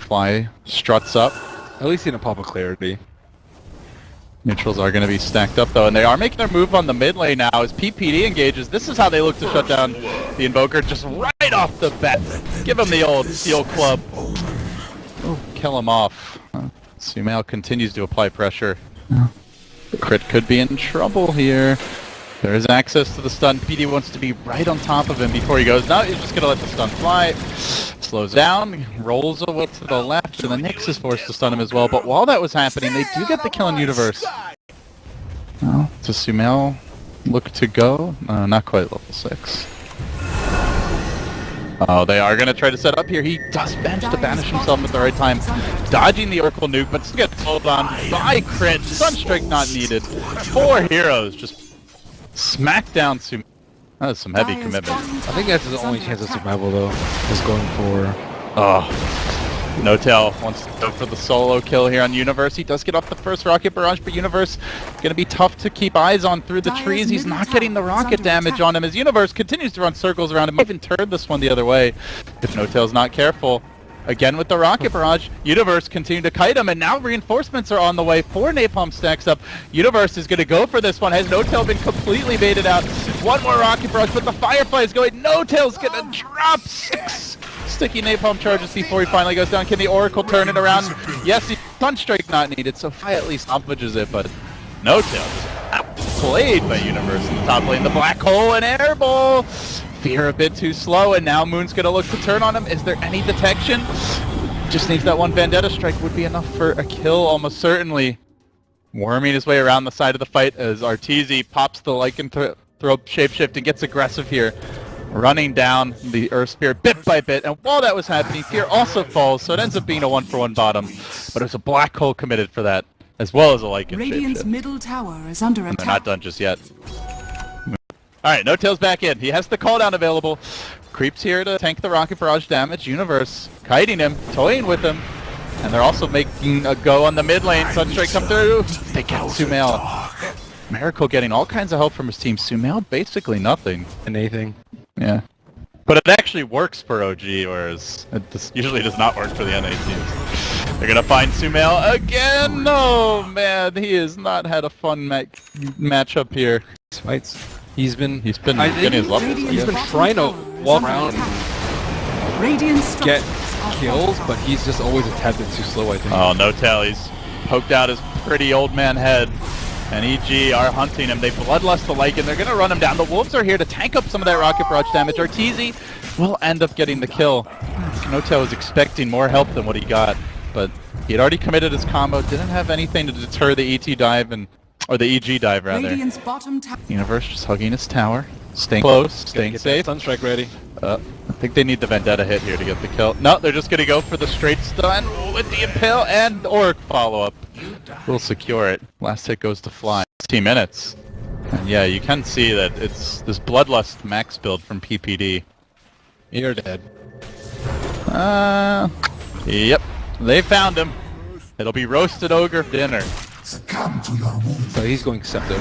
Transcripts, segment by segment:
Fly struts up. At least in a pop of clarity. Neutrals are going to be stacked up though, and they are making their move on the mid lane now as PPD engages. This is how they look to shut down the Invoker, just right off the bat. Give him the old steel club. Oh, kill him off. Sumail continues to apply pressure. Crit could be in trouble here. There is access to the stun. PD wants to be right on top of him before he goes. No, he's just going to let the stun fly. Slows down, rolls away to the left, and the Nyx is forced to stun him as well. But while that was happening, they do get the kill in Universe. Well, does Sumail look to go? Not quite level 6. Oh, they are going to try to set up here. He does bench to banish himself at the right time, dodging the Oracle nuke, but still gets hold on by crit. Sunstrike not needed. 4 heroes just smack down Sumail. That is some heavy commitment. I think that's his only chance of survival though, is going for... Oh, No-Tail wants to go for the solo kill here on Universe. He does get off the first rocket barrage, but Universe going to be tough to keep eyes on through the trees. He's not getting the rocket damage on him as Universe continues to run circles around him. He even turned this one the other way if No-Tail's not careful. Again with the rocket barrage, Universe continue to kite him, and now reinforcements are on the way. 4 napalm stacks up. Universe is going to go for this one. Has No-Tail been completely baited out? One more rocket barrage, but the Firefly is going. No-Tail's going to drop 6 sticky napalm charges before he finally goes down. Can the Oracle turn it around? Yes, Sunstrike not needed, so Fi at least salvages it, but No-Tail just outplayed by Universe in the top lane. The black hole and airball. Fear a bit too slow, and now Moon's gonna look to turn on him. Is there any detection? Just needs that one Vendetta strike, would be enough for a kill almost certainly. Worming his way around the side of the fight as Arteezy pops the Lycanthrope shapeshift and gets aggressive here. Running down the Earth Spirit bit by bit, and while that was happening, Fear also falls, so it ends up being a 1-for-1 bottom. But there's a black hole committed for that, as well as a Lycan Radiant's shapeshift. middle tower is under And attack. they're not done just yet. Alright, No-Tail's back in. He has the cooldown available. Creeps here to tank the rocket barrage damage. Universe kiting him, toying with him. And they're also making a go on the mid lane. Sunstrike come through. They get Sumail. Miracle getting all kinds of help from his team. Sumail basically nothing. And anything. Yeah. But it actually works for OG, whereas it usually does not work for the NA teams. They're gonna find Sumail again! Oh man, he has not had a fun matchup here. These fights. He's been getting his levels. He's been trying to walk around and get kills, but he's just always a tad bit too slow, I think. Oh, No-Tail, he's poked out his pretty old man head. And EG are hunting him. They bloodlust the Lycan. They're going to run him down. The Wolves are here to tank up some of that rocket barrage damage. Arteezy will end up getting the kill. No-Tail was expecting more help than what he got, but he had already committed his combo. Didn't have anything to deter the ET dive or the EG dive rather. Universe just hugging his tower, staying close, staying safe. Sunstrike ready. I think they need the Vendetta hit here to get the kill. No, they're just going to go for the straight stun with the Impale and Orc follow-up. We'll secure it. Last hit goes to Fly. 15 minutes. And yeah, you can see that it's this Bloodlust max build from PPD. You're dead. Yep. They found him. It'll be roasted ogre dinner. So he's going Scepter,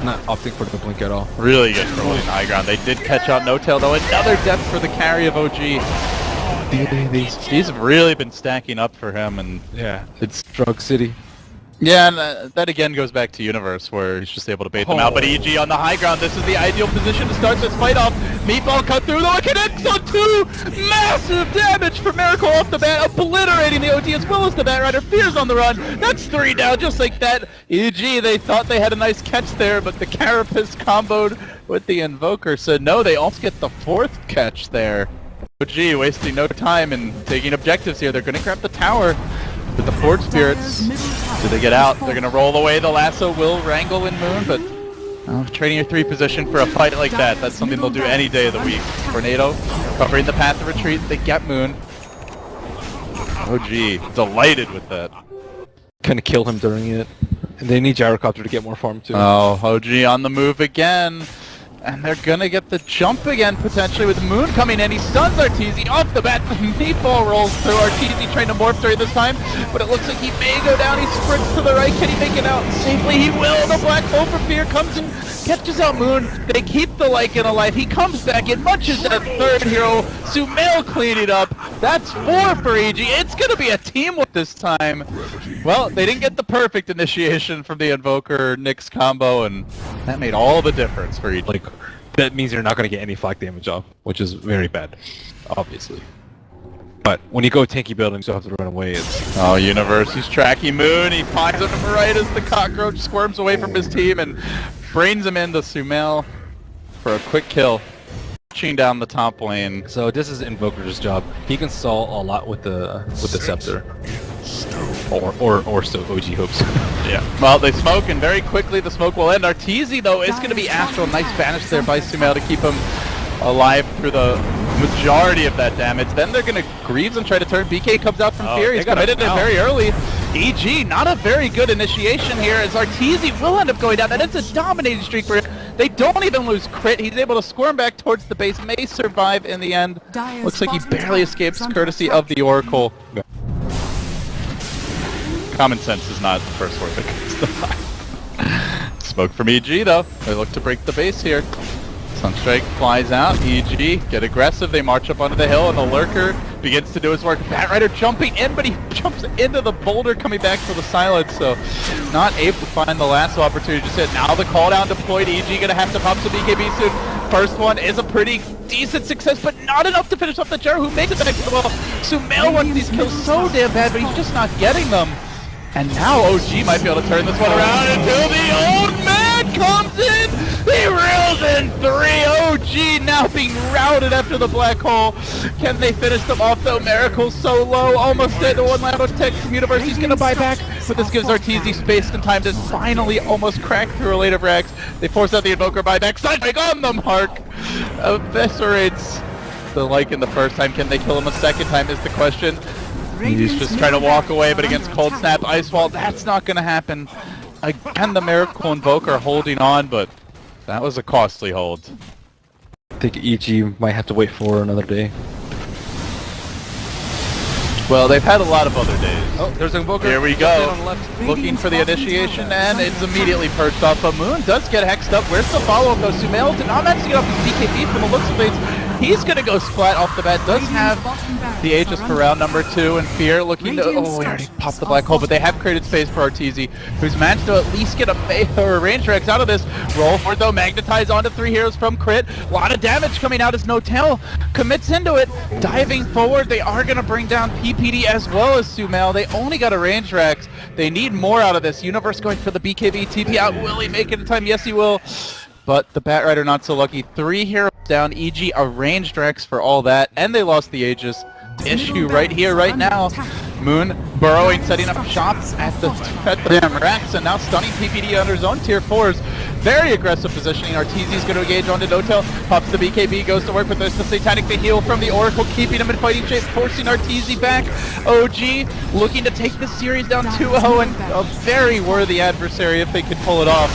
not opting for the blink at all. Really good for holding high ground. They did catch out No-Tail though. Another death for the carry of OG. These have really been stacking up for him, and yeah, it's Drug City. Yeah, and that again goes back to Universe, where he's just able to bait them out. But EG on the high ground, this is the ideal position to start this fight off. Meatball cut through, though it connects on 2! Massive damage for Miracle off the bat, obliterating the OT as well as the Batrider. Fear's on the run, that's 3 down, just like that. EG, they thought they had a nice catch there, but the Carapace comboed with the Invoker, so no, they also get the 4th catch there. OG wasting no time and taking objectives here. They're going to grab the tower with the Forge Spirits. Do they get out? They're going to roll away. The lasso will wrangle in Moon, but trading your 3 position for a fight like that, that's something they'll do any day of the week. Tornado covering the path of retreat. They get Moon. OG delighted with that. Gonna kill him during it. And they need Gyrocopter to get more farm too. Oh, OG on the move again. And they're gonna get the jump again, potentially, with Moon coming in. He stuns Arteezy off the bat. The meatball rolls through. Arteezy trying to morph during this time, but it looks like he may go down. He sprints to the right. Can he make it out safely? He will. The Black Hole for Fear comes in, catches out Moon. They keep the Lycan alive. He comes back in, munches that 3rd hero. Sumail cleaning up. That's 4 for EG. It's gonna be a teamwork this time. Well, they didn't get the perfect initiation from the Invoker Nyx combo, and that made all the difference for EG. Like, that means you're not going to get any flak damage off, which is very bad, obviously. But when you go tanky build and you still have to run away, it's... Oh, Universe, he's tracking Moon. He finds him right as the cockroach squirms away from his team and brains him into Sumail for a quick kill. Pushing down the top lane. So this is Invoker's job. He can stall a lot with the Scepter. Or so OG hopes. Yeah. Well, they smoke, and very quickly the smoke will end. Arteezy, though, is going to be Astral. Nice banish there by Sumail to keep him alive through the majority of that damage. Then they're going to Greaves and try to turn. BK comes out from Fear. He's committed it very early. EG, not a very good initiation here, as Arteezy will end up going down. And it's a dominating streak for him. They don't even lose crit. He's able to squirm back towards the base. May survive in the end. Looks like he barely escapes courtesy of the Oracle. Common sense is not the first word that comes to mind. Smoke from EG though. They look to break the base here. Sunstrike flies out. EG get aggressive. They march up onto the hill, and the Lurker begins to do his work. Batrider jumping in, but he jumps into the boulder coming back for the silence, so not able to find the lasso opportunity just yet. Now the call down deployed. EG gonna have to pop some BKB soon. First one is a pretty decent success, but not enough to finish off the Jar, who makes it back to the wall. Sumail wants these kills so damn bad, but he's just not getting them. And now OG might be able to turn this one around until the old man comes in! He reels in 3! OG now being routed after the black hole. Can they finish them off though? Miracle so low, almost dead to one Labo Tech from Universe. He's gonna buy back, but this gives Arteezy space and time to finally almost crack through a later Rags. They force out the Invoker buyback. Sunstrike on the mark! Eviscerates the Lycan the first time. Can they kill him a second time is the question. He's just trying to walk away, but against Cold Snap Ice Wall, that's not going to happen. Again, the Miracle Invoker holding on, but that was a costly hold. I think EG might have to wait for another day. Well, they've had a lot of other days. Oh, there's an Invoker. Here we go. Looking for the initiation, and it's immediately perched off. But Moon does get hexed up. Where's the follow-up though? Sumail did not manage to get off his BKB from the looks of things. He's going to go splat off the bat. Does have the Aegis for round number 2, and Fear looking to... Oh, we already popped the black hole, but they have created space for Arteezy, who's managed to at least get a range Rex out of this. Roll for it though, magnetize onto 3 heroes from crit. A lot of damage coming out as Notel commits into it. Diving forward, they are going to bring down PPD as well as Sumail. They only got a range Rex. They need more out of this. Universe going for the BKB TP out. Will he make it in time? Yes, he will. But the Batrider not so lucky. 3 heroes down. EG a ranged Rex for all that, and they lost the Aegis. Issue right here, right now. Moon burrowing, setting up shops at the damn Rex, and now stunning PPD under his own tier 4s. Very aggressive positioning. Arteezy's going to engage onto Notel. Pops the BKB, goes to work with the Satanic the heal from the Oracle, keeping him in fighting shape, forcing Arteezy back. OG looking to take this series down 2-0, and a very worthy adversary if they could pull it off.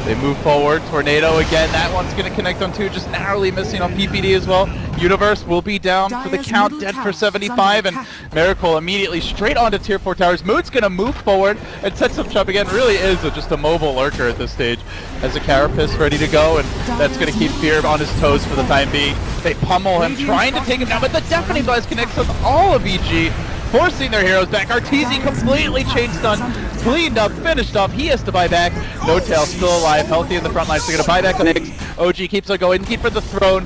They move forward. Tornado again. That one's going to connect on 2, just narrowly missing on PPD as well. Universe will be down for the count, dead for 75, and Miracle immediately straight onto tier 4 towers. Moon's going to move forward and set some up again. Really is just a mobile lurker at this stage. Has a Carapace ready to go, and that's going to keep Fear on his toes for the time being. They pummel him, trying to take him down, but the Deafening Blast connects with all of EG, forcing their heroes back. Arteezy completely chain stunned, cleaned up, finished off. He has to buy back. Notel still alive, healthy in the front line, so they're going to buy back the Nyx. OG keeps on going, keep for the throne.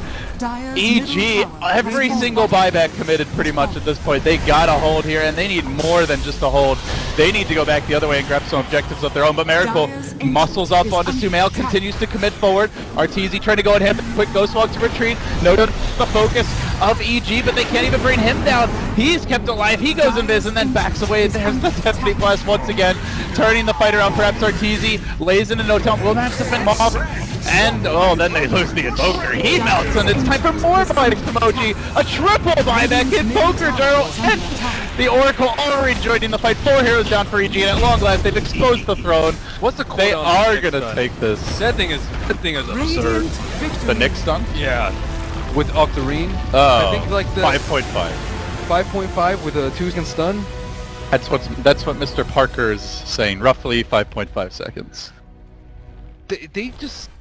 EG, every single buyback committed pretty much at this point. They got a hold here, and they need more than just a hold. They need to go back the other way and grab some objectives of their own, but Miracle muscles up onto Sumail, continues to commit forward. Arteezy trying to go ahead, quick ghost walk to retreat. Noted the focus of EG, but they can't even bring him down. He's kept alive, he goes invis and then backs away. There's the Deafening Blast once again, turning the fight around. Perhaps Arteezy lays into Notel, will manage to fend him off. And, oh, then they lose the Invoker. He melts, and it's time for more buybacks from OG. A triple buyback, Invoker, Jarl, and the Oracle already joining the fight. 4 heroes down for EG, and at long last, they've exposed the throne. What's the cooldown? They are going to take this. That thing is absurd. The Nyx stun? Yeah. With Octarine. Oh, I think like the 5.5. 5.5 with a 2-second stun. That's what Mr. Parker is saying. Roughly 5.5 seconds. They just...